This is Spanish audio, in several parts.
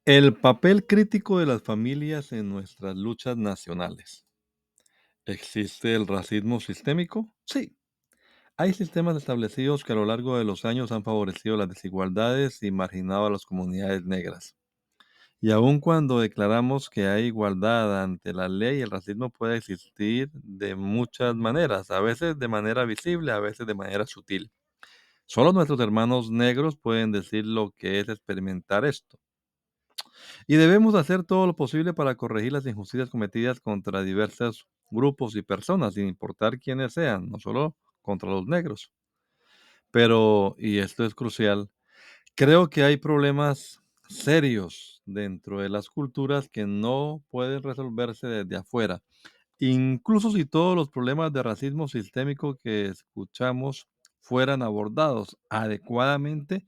El papel crítico de las familias en nuestras luchas nacionales. ¿Existe el racismo sistémico? Sí. Hay sistemas establecidos que a lo largo de los años han favorecido las desigualdades y marginado a las comunidades negras. Y aun cuando declaramos que hay igualdad ante la ley, el racismo puede existir de muchas maneras, a veces de manera visible, a veces de manera sutil. Solo nuestros hermanos negros pueden decir lo que es experimentar esto. Y debemos hacer todo lo posible para corregir las injusticias cometidas contra diversos grupos y personas, sin importar quiénes sean, no solo contra los negros. Pero, y esto es crucial, creo que hay problemas serios dentro de las culturas que no pueden resolverse desde afuera. Incluso si todos los problemas de racismo sistémico que escuchamos fueran abordados adecuadamente,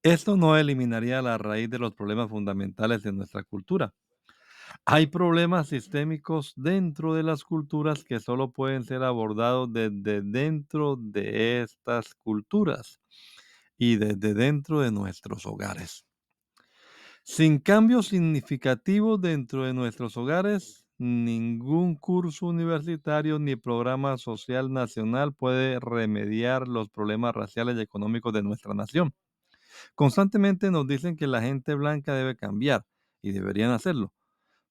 esto no eliminaría la raíz de los problemas fundamentales de nuestra cultura. Hay problemas sistémicos dentro de las culturas que solo pueden ser abordados desde dentro de estas culturas y desde dentro de nuestros hogares. Sin cambios significativos dentro de nuestros hogares, ningún curso universitario ni programa social nacional puede remediar los problemas raciales y económicos de nuestra nación. Constantemente nos dicen que la gente blanca debe cambiar y deberían hacerlo,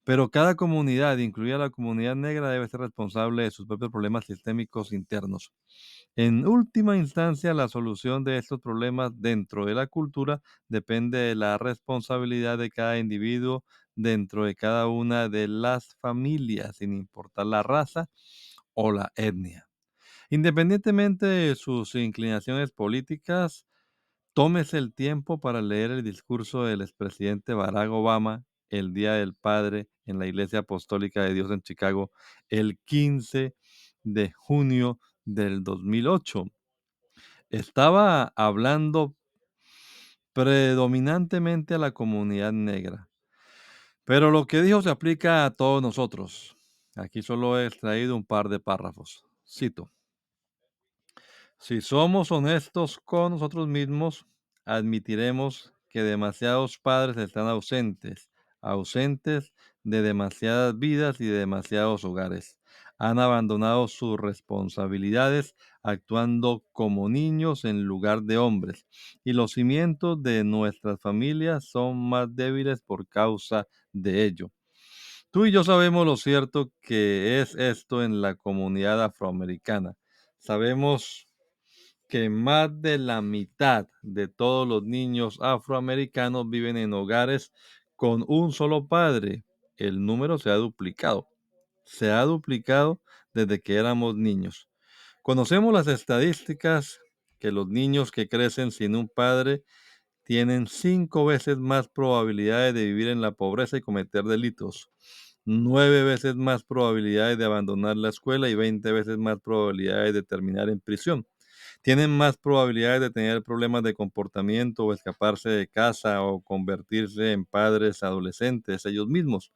pero cada comunidad, incluida la comunidad negra, debe ser responsable de sus propios problemas sistémicos internos. En última instancia, la solución de estos problemas dentro de la cultura depende de la responsabilidad de cada individuo dentro de cada una de las familias, sin importar la raza o la etnia. Independientemente de sus inclinaciones políticas, tómese el tiempo para leer el discurso del expresidente Barack Obama el Día del Padre en la Iglesia Apostólica de Dios en Chicago el 15 de junio del 2008. Estaba hablando predominantemente a la comunidad negra, pero lo que dijo se aplica a todos nosotros. Aquí solo he extraído un par de párrafos. Cito: si somos honestos con nosotros mismos, admitiremos que demasiados padres están ausentes, ausentes de demasiadas vidas y de demasiados hogares. Han abandonado sus responsabilidades actuando como niños en lugar de hombres, y los cimientos de nuestras familias son más débiles por causa de ello. Tú y yo sabemos lo cierto que es esto en la comunidad afroamericana. Sabemos que más de la mitad de todos los niños afroamericanos viven en hogares con un solo padre. El número se ha duplicado. Se ha duplicado desde que éramos niños. Conocemos las estadísticas que los niños que crecen sin un padre tienen 5 veces más probabilidades de vivir en la pobreza y cometer delitos, 9 veces más probabilidades de abandonar la escuela y 20 veces más probabilidades de terminar en prisión. Tienen más probabilidades de tener problemas de comportamiento o escaparse de casa o convertirse en padres adolescentes ellos mismos.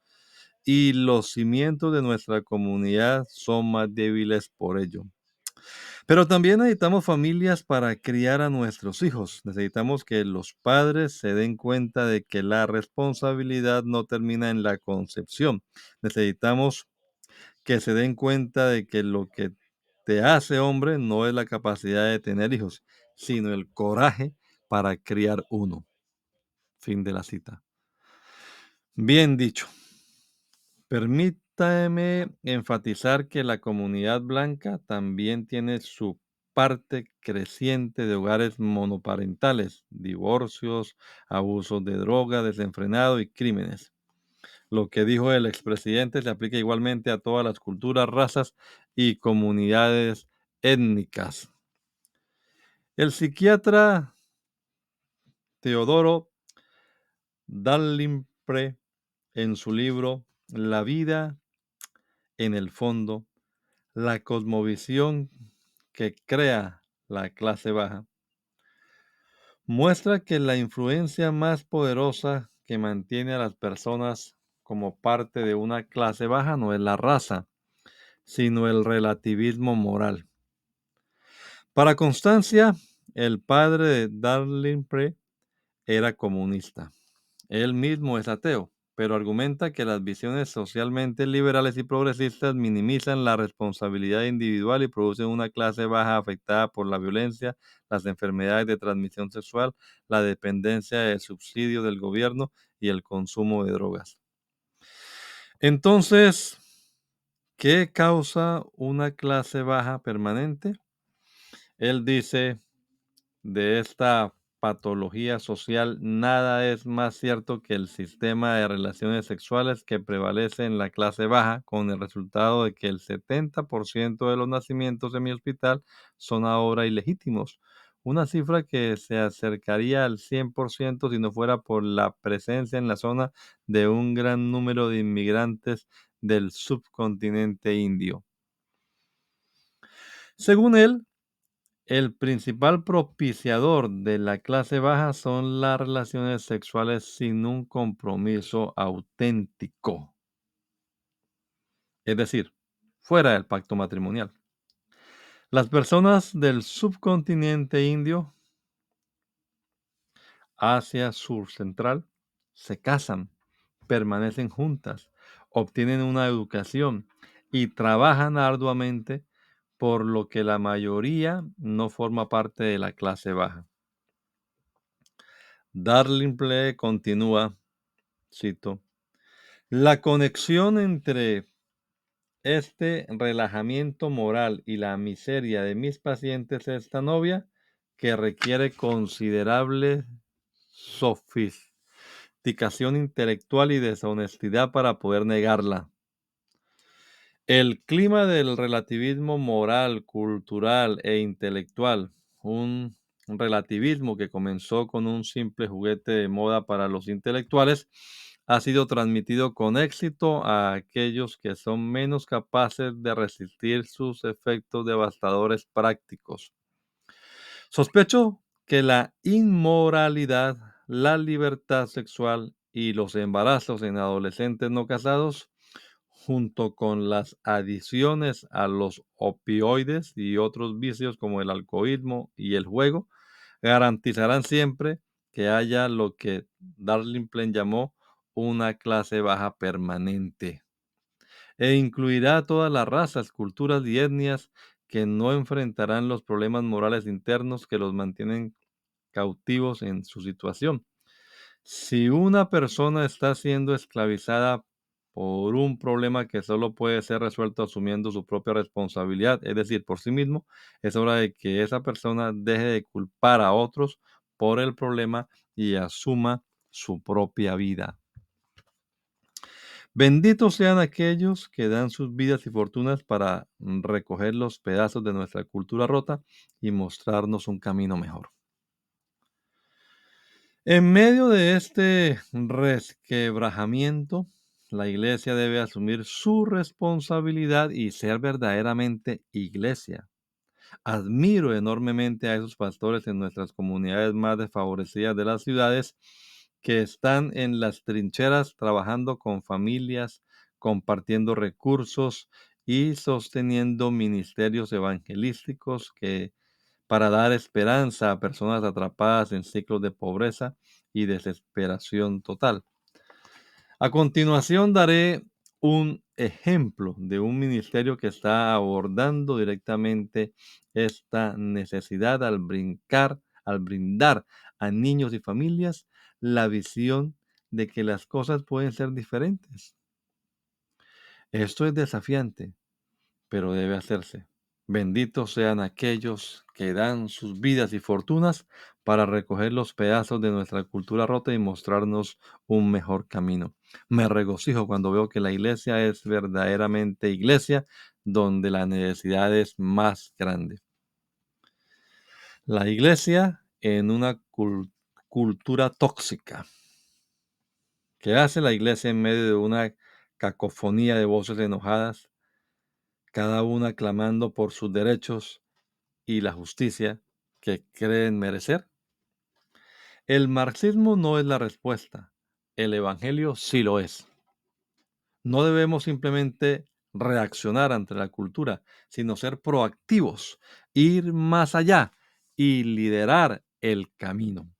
Y los cimientos de nuestra comunidad son más débiles por ello. Pero también necesitamos familias para criar a nuestros hijos. Necesitamos que los padres se den cuenta de que la responsabilidad no termina en la concepción. Necesitamos que se den cuenta de que lo que te hace hombre no es la capacidad de tener hijos, sino el coraje para criar uno. Fin de la cita. Bien dicho. Permítame enfatizar que la comunidad blanca también tiene su parte creciente de hogares monoparentales, divorcios, abusos de droga, desenfrenado y crímenes. Lo que dijo el expresidente se aplica igualmente a todas las culturas, razas y comunidades étnicas. El psiquiatra Teodoro Dalrymple, en su libro La vida en el fondo, la cosmovisión que crea la clase baja, muestra que la influencia más poderosa que mantiene a las personas como parte de una clase baja no es la raza, sino el relativismo moral. Para constancia, el padre de Dalrymple era comunista Él mismo es ateo, pero argumenta que las visiones socialmente liberales y progresistas minimizan la responsabilidad individual y producen una clase baja afectada por la violencia, las enfermedades de transmisión sexual, la dependencia del subsidio del gobierno y el consumo de drogas. Entonces, ¿qué causa una clase baja permanente? Él dice, de esta patología social, nada es más cierto que el sistema de relaciones sexuales que prevalece en la clase baja, con el resultado de que el 70% de los nacimientos en mi hospital son ahora ilegítimos, una cifra que se acercaría al 100% si no fuera por la presencia en la zona de un gran número de inmigrantes del subcontinente indio. Según él, el principal propiciador de la clase baja son las relaciones sexuales sin un compromiso auténtico, es decir, fuera del pacto matrimonial. Las personas del subcontinente indio, Asia Sur Central, se casan, permanecen juntas, obtienen una educación y trabajan arduamente, por lo que la mayoría no forma parte de la clase baja. Darling continúa, cito, la conexión entre este relajamiento moral y la miseria de mis pacientes es tan obvia que requiere considerable sofisticación intelectual y deshonestidad para poder negarla. El clima del relativismo moral, cultural e intelectual, un relativismo que comenzó con un simple juguete de moda para los intelectuales, ha sido transmitido con éxito a aquellos que son menos capaces de resistir sus efectos devastadores prácticos. Sospecho que la inmoralidad, la libertad sexual y los embarazos en adolescentes no casados, junto con las adiciones a los opioides y otros vicios como el alcoholismo y el juego, garantizarán siempre que haya lo que Darling Plain llamó una clase baja permanente, e incluirá a todas las razas, culturas y etnias que no enfrentarán los problemas morales internos que los mantienen cautivos en su situación. Si una persona está siendo esclavizada por un problema que solo puede ser resuelto asumiendo su propia responsabilidad, es decir, por sí mismo, es hora de que esa persona deje de culpar a otros por el problema y asuma su propia vida. Benditos sean aquellos que dan sus vidas y fortunas para recoger los pedazos de nuestra cultura rota y mostrarnos un camino mejor. En medio de este resquebrajamiento, la iglesia debe asumir su responsabilidad y ser verdaderamente iglesia. Admiro enormemente a esos pastores en nuestras comunidades más desfavorecidas de las ciudades que están en las trincheras trabajando con familias, compartiendo recursos y sosteniendo ministerios evangelísticos que para dar esperanza a personas atrapadas en ciclos de pobreza y desesperación total. A continuación daré un ejemplo de un ministerio que está abordando directamente esta necesidad al brindar a niños y familias la visión de que las cosas pueden ser diferentes. Esto es desafiante, pero debe hacerse. Benditos sean aquellos que dan sus vidas y fortunas para recoger los pedazos de nuestra cultura rota y mostrarnos un mejor camino. Me regocijo cuando veo que la iglesia es verdaderamente iglesia, donde la necesidad es más grande. La iglesia en una cultura tóxica. ¿Qué hace la iglesia en medio de una cacofonía de voces enojadas, cada una clamando por sus derechos y la justicia que creen merecer? El marxismo no es la respuesta, el evangelio sí lo es. No debemos simplemente reaccionar ante la cultura, sino ser proactivos, ir más allá y liderar el camino.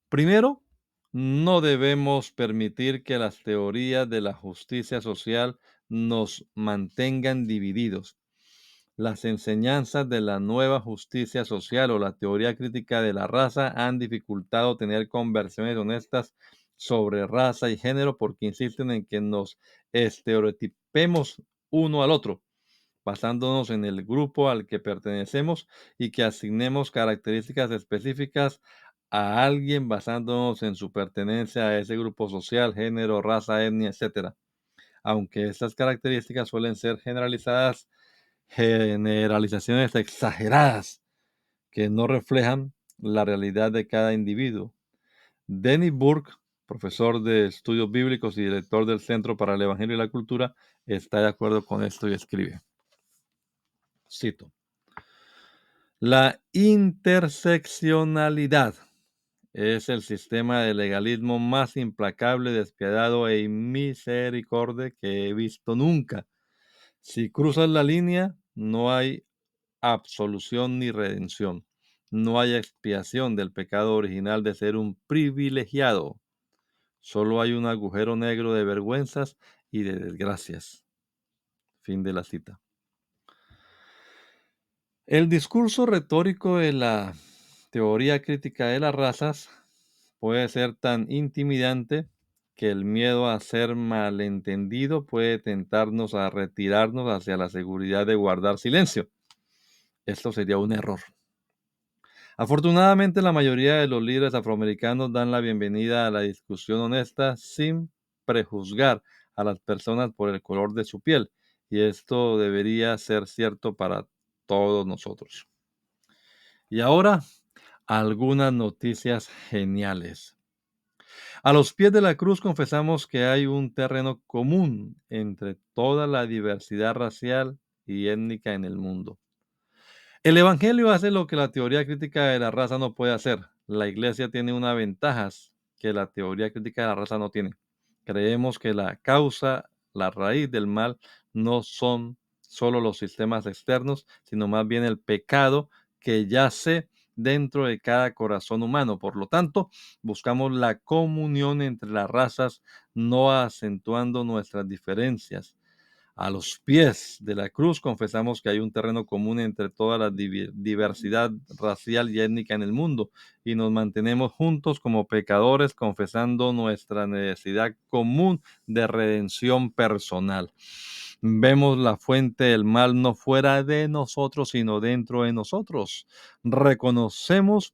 Primero, No debemos permitir que las teorías de la justicia social nos mantengan divididos. Las enseñanzas de la nueva justicia social o la teoría crítica de la raza han dificultado tener conversaciones honestas sobre raza y género porque insisten en que nos estereotipemos uno al otro, basándonos en el grupo al que pertenecemos y que asignemos características específicas a alguien basándonos en su pertenencia a ese grupo social, género, raza, etnia, etcétera. Aunque estas características suelen ser generalizaciones exageradas que no reflejan la realidad de cada individuo. Denny Burke, profesor de estudios bíblicos y director del Centro para el Evangelio y la Cultura, está de acuerdo con esto y escribe, cito, la interseccionalidad es el sistema de legalismo más implacable, despiadado e inmisericordia que he visto nunca. Si cruzas la línea, no hay absolución ni redención. No hay expiación del pecado original de ser un privilegiado. Solo hay un agujero negro de vergüenzas y de desgracias. Fin de la cita. El discurso retórico de la teoría crítica de las razas puede ser tan intimidante que el miedo a ser malentendido puede tentarnos a retirarnos hacia la seguridad de guardar silencio. Esto sería un error. Afortunadamente, la mayoría de los líderes afroamericanos dan la bienvenida a la discusión honesta sin prejuzgar a las personas por el color de su piel, y esto debería ser cierto para todos nosotros. Y ahora, algunas noticias geniales. A los pies de la cruz confesamos que hay un terreno común entre toda la diversidad racial y étnica en el mundo. El Evangelio hace lo que la teoría crítica de la raza no puede hacer. La Iglesia tiene una ventaja que la teoría crítica de la raza no tiene. Creemos que la causa, la raíz del mal, no son solo los sistemas externos, sino más bien el pecado que yace dentro de cada corazón humano. Por lo tanto, buscamos la comunión entre las razas, no acentuando nuestras diferencias. A los pies de la cruz confesamos que hay un terreno común entre toda la diversidad racial y étnica en el mundo y nos mantenemos juntos como pecadores confesando nuestra necesidad común de redención personal. Vemos la fuente del mal no fuera de nosotros, sino dentro de nosotros. Reconocemos,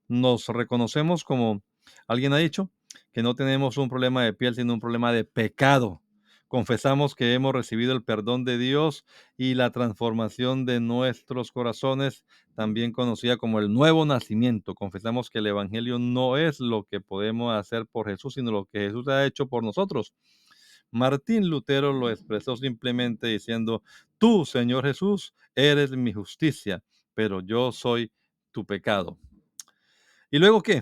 nos reconocemos como alguien ha dicho, que no tenemos un problema de piel, sino un problema de pecado. Confesamos que hemos recibido el perdón de Dios y la transformación de nuestros corazones, también conocida como el nuevo nacimiento. Confesamos que el Evangelio no es lo que podemos hacer por Jesús, sino lo que Jesús ha hecho por nosotros. Martín Lutero lo expresó simplemente diciendo, tú, Señor Jesús, eres mi justicia, pero yo soy tu pecado. ¿Y luego qué?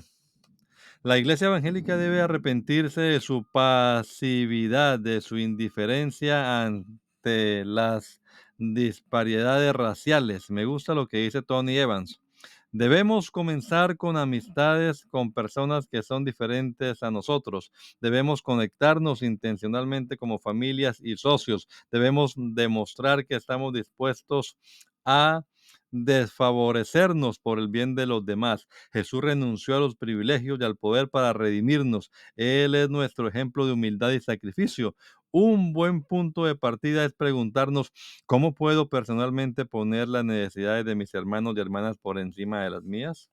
La Iglesia Evangélica debe arrepentirse de su pasividad, de su indiferencia ante las disparidades raciales. Me gusta lo que dice Tony Evans. Debemos comenzar con amistades con personas que son diferentes a nosotros. Debemos conectarnos intencionalmente como familias y socios. Debemos demostrar que estamos dispuestos a desfavorecernos por el bien de los demás. Jesús renunció a los privilegios y al poder para redimirnos. Él es nuestro ejemplo de humildad y sacrificio. Un buen punto de partida es preguntarnos cómo puedo personalmente poner las necesidades de mis hermanos y hermanas por encima de las mías.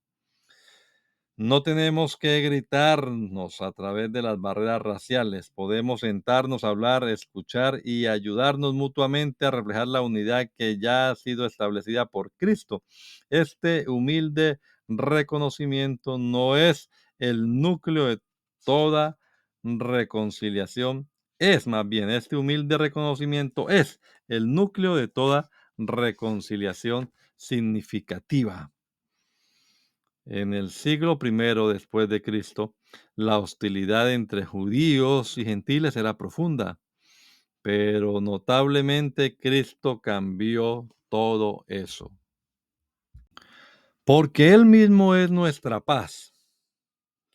No tenemos que gritarnos a través de las barreras raciales. Podemos sentarnos, hablar, escuchar y ayudarnos mutuamente a reflejar la unidad que ya ha sido establecida por Cristo. Este humilde reconocimiento no es el núcleo de toda reconciliación. Es más bien, este humilde reconocimiento es el núcleo de toda reconciliación significativa. En el siglo I después de Cristo, la hostilidad entre judíos y gentiles era profunda, pero notablemente Cristo cambió todo eso. Porque Él mismo es nuestra paz.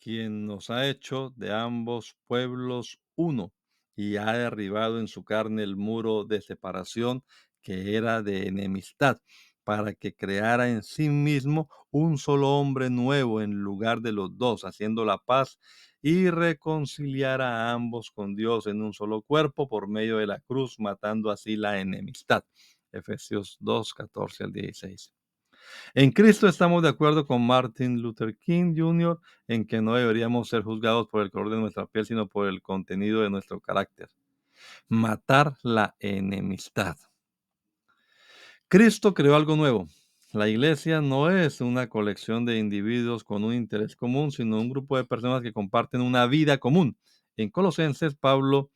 quien nos ha hecho de ambos pueblos uno y ha derribado en su carne el muro de separación que era de enemistad, para que creara en sí mismo un solo hombre nuevo en lugar de los dos, haciendo la paz y reconciliar a ambos con Dios en un solo cuerpo por medio de la cruz, matando así la enemistad. Efesios 2, 14 al 16. En Cristo estamos de acuerdo con Martin Luther King Jr. en que no deberíamos ser juzgados por el color de nuestra piel, sino por el contenido de nuestro carácter. Matar la enemistad. Cristo creó algo nuevo. La iglesia no es una colección de individuos con un interés común, sino un grupo de personas que comparten una vida común. En Colosenses, Pablo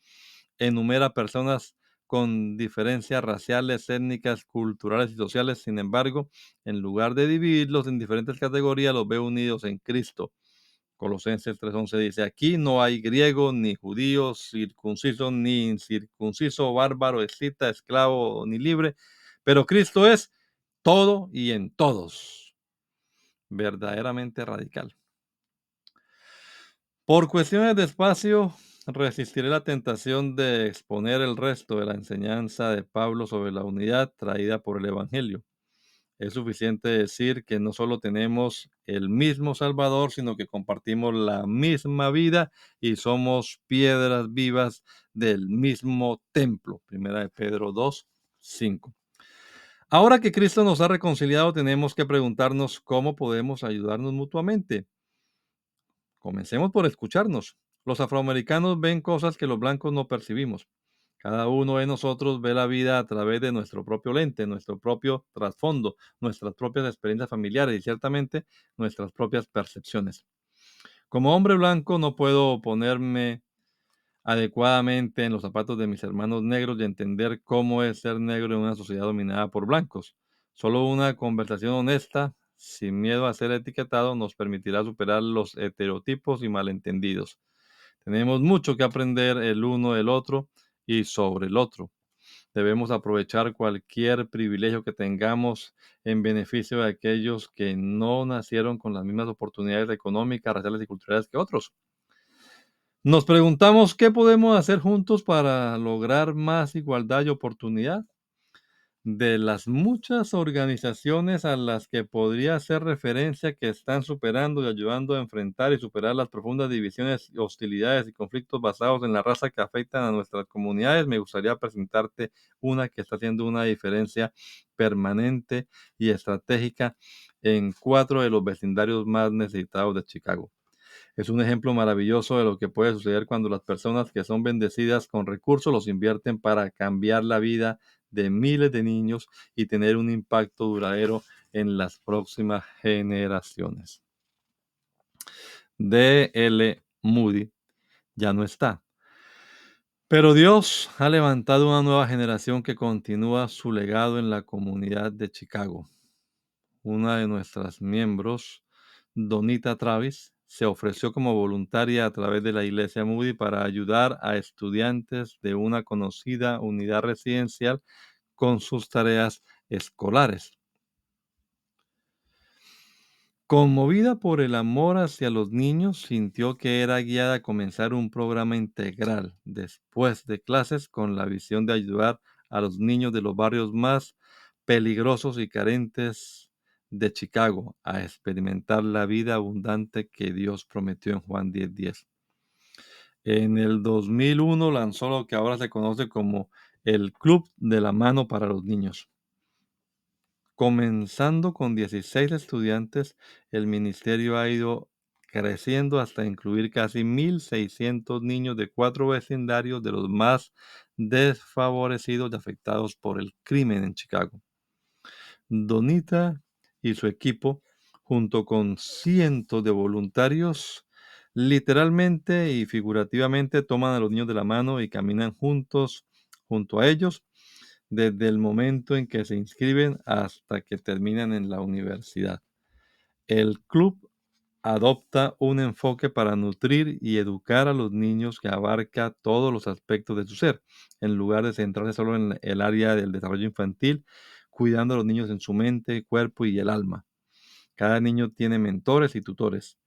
enumera personas con diferencias raciales, étnicas, culturales y sociales. Sin embargo, en lugar de dividirlos en diferentes categorías, los ve unidos en Cristo. Colosenses 3:11 dice, aquí no hay griego, ni judío, circunciso, ni incircunciso, bárbaro, escita, esclavo, ni libre, pero Cristo es todo y en todos. Verdaderamente radical. Por cuestiones de espacio, resistiré la tentación de exponer el resto de la enseñanza de Pablo sobre la unidad traída por el Evangelio. Es suficiente decir que no solo tenemos el mismo Salvador, sino que compartimos la misma vida y somos piedras vivas del mismo templo. Primera de Pedro 2:5. Ahora que Cristo nos ha reconciliado, tenemos que preguntarnos cómo podemos ayudarnos mutuamente. Comencemos por escucharnos. Los afroamericanos ven cosas que los blancos no percibimos. Cada uno de nosotros ve la vida a través de nuestro propio lente, nuestro propio trasfondo, nuestras propias experiencias familiares y ciertamente nuestras propias percepciones. Como hombre blanco no puedo ponerme adecuadamente en los zapatos de mis hermanos negros y entender cómo es ser negro en una sociedad dominada por blancos. Solo una conversación honesta, sin miedo a ser etiquetado, nos permitirá superar los estereotipos y malentendidos. Tenemos mucho que aprender el uno del otro y sobre el otro. Debemos aprovechar cualquier privilegio que tengamos en beneficio de aquellos que no nacieron con las mismas oportunidades económicas, raciales y culturales que otros. Nos preguntamos qué podemos hacer juntos para lograr más igualdad y oportunidad. De las muchas organizaciones a las que podría hacer referencia que están superando y ayudando a enfrentar y superar las profundas divisiones, hostilidades y conflictos basados en la raza que afectan a nuestras comunidades, me gustaría presentarte una que está haciendo una diferencia permanente y estratégica en 4 de los vecindarios más necesitados de Chicago. Es un ejemplo maravilloso de lo que puede suceder cuando las personas que son bendecidas con recursos los invierten para cambiar la vida de miles de niños y tener un impacto duradero en las próximas generaciones. D.L. Moody ya no está, pero Dios ha levantado una nueva generación que continúa su legado en la comunidad de Chicago. Una de nuestras miembros, Donita Travis, se ofreció como voluntaria a través de la Iglesia Moody para ayudar a estudiantes de una conocida unidad residencial con sus tareas escolares. Conmovida por el amor hacia los niños, sintió que era guiada a comenzar un programa integral después de clases con la visión de ayudar a los niños de los barrios más peligrosos y carentes de Chicago a experimentar la vida abundante que Dios prometió en Juan 10:10. En el 2001 lanzó lo que ahora se conoce como el Club de la Mano para los Niños. Comenzando con 16 estudiantes, el ministerio ha ido creciendo hasta incluir casi 1,600 niños de 4 vecindarios de los más desfavorecidos y afectados por el crimen en Chicago. Donita y su equipo, junto con cientos de voluntarios, literalmente y figurativamente toman a los niños de la mano y caminan juntos junto a ellos desde el momento en que se inscriben hasta que terminan en la universidad. El club adopta un enfoque para nutrir y educar a los niños que abarca todos los aspectos de su ser, en lugar de centrarse solo en el área del desarrollo infantil, cuidando a los niños en su mente, cuerpo y el alma. Cada niño tiene mentores y tutores.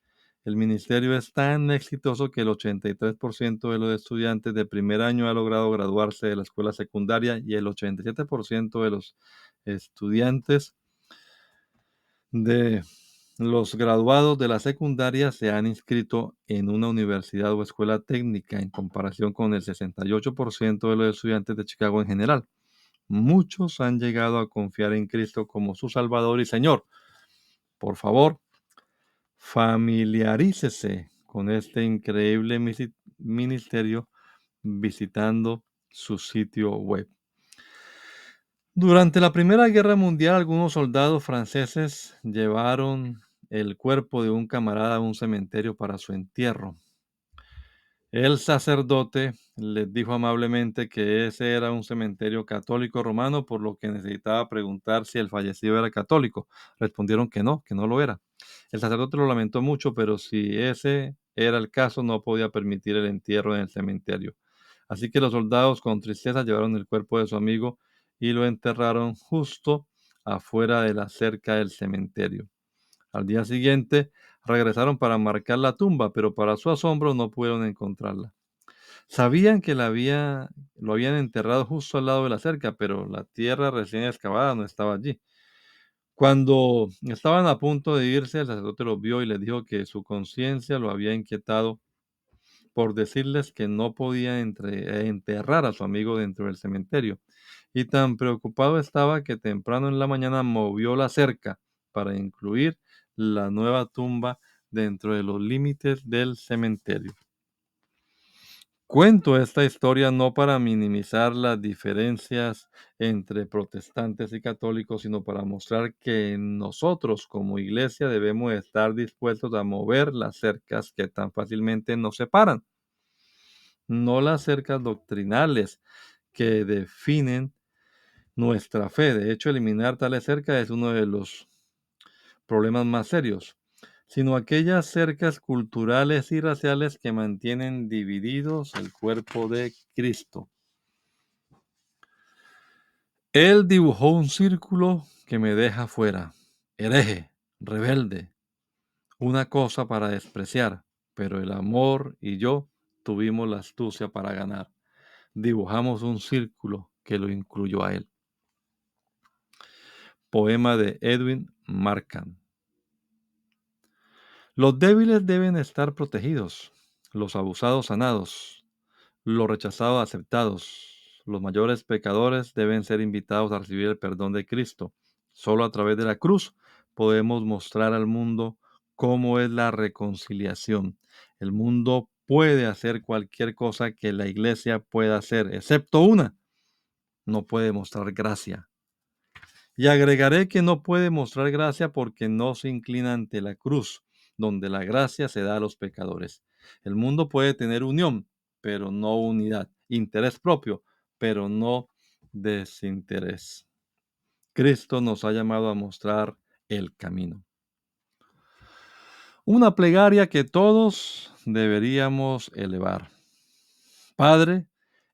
El ministerio es tan exitoso que el 83% de los estudiantes de primer año ha logrado graduarse de la escuela secundaria y el 87% de los estudiantes de los graduados de la secundaria se han inscrito en una universidad o escuela técnica en comparación con el 68% de los estudiantes de Chicago en general. Muchos han llegado a confiar en Cristo como su Salvador y Señor. Por favor, familiarícese con este increíble ministerio visitando su sitio web. Durante la Primera Guerra Mundial, algunos soldados franceses llevaron el cuerpo de un camarada a un cementerio para su entierro. El sacerdote les dijo amablemente que ese era un cementerio católico romano, por lo que necesitaba preguntar si el fallecido era católico. Respondieron que no lo era. El sacerdote lo lamentó mucho, pero si ese era el caso, no podía permitir el entierro en el cementerio. Así que los soldados con tristeza llevaron el cuerpo de su amigo y lo enterraron justo afuera de la cerca del cementerio. Al día siguiente regresaron para marcar la tumba, pero para su asombro no pudieron encontrarla. Sabían que lo habían enterrado justo al lado de la cerca, pero la tierra recién excavada no estaba allí. Cuando estaban a punto de irse, el sacerdote los vio y les dijo que su conciencia lo había inquietado por decirles que no podía enterrar a su amigo dentro del cementerio. Y tan preocupado estaba que temprano en la mañana movió la cerca para incluir la nueva tumba dentro de los límites del cementerio. Cuento esta historia no para minimizar las diferencias entre protestantes y católicos, sino para mostrar que nosotros como iglesia debemos estar dispuestos a mover las cercas que tan fácilmente nos separan, no las cercas doctrinales que definen nuestra fe. De hecho, eliminar tales cercas es uno de los problemas más serios, sino aquellas cercas culturales y raciales que mantienen divididos el cuerpo de Cristo. Él dibujó un círculo que me deja fuera, hereje, rebelde, una cosa para despreciar, pero el amor y yo tuvimos la astucia para ganar. Dibujamos un círculo que lo incluyó a él. Poema de Edwin Markham. Los débiles deben estar protegidos, los abusados sanados, los rechazados aceptados. Los mayores pecadores deben ser invitados a recibir el perdón de Cristo. Solo a través de la cruz podemos mostrar al mundo cómo es la reconciliación. El mundo puede hacer cualquier cosa que la iglesia pueda hacer, excepto una: no puede mostrar gracia. Y agregaré que no puede mostrar gracia porque no se inclina ante la cruz, donde la gracia se da a los pecadores. El mundo puede tener unión, pero no unidad. Interés propio, pero no desinterés. Cristo nos ha llamado a mostrar el camino. Una plegaria que todos deberíamos elevar. Padre,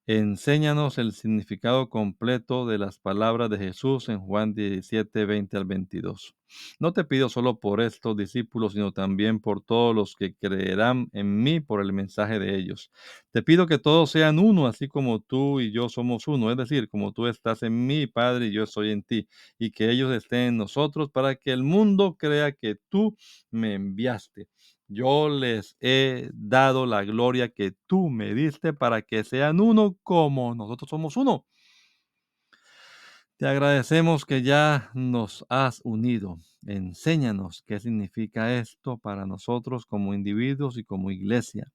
enséñanos el significado completo de las palabras de Jesús en Juan 17, 20 al 22. No te pido solo por estos discípulos, sino también por todos los que creerán en mí por el mensaje de ellos. Te pido que todos sean uno, así como tú y yo somos uno, es decir, como tú estás en mí, Padre, y yo estoy en ti, y que ellos estén en nosotros para que el mundo crea que tú me enviaste. Yo les he dado la gloria que tú me diste para que sean uno como nosotros somos uno. Te agradecemos que ya nos has unido. Enséñanos qué significa esto para nosotros como individuos y como iglesia.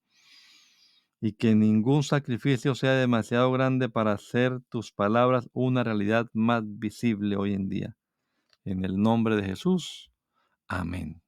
Y que ningún sacrificio sea demasiado grande para hacer tus palabras una realidad más visible hoy en día. En el nombre de Jesús. Amén.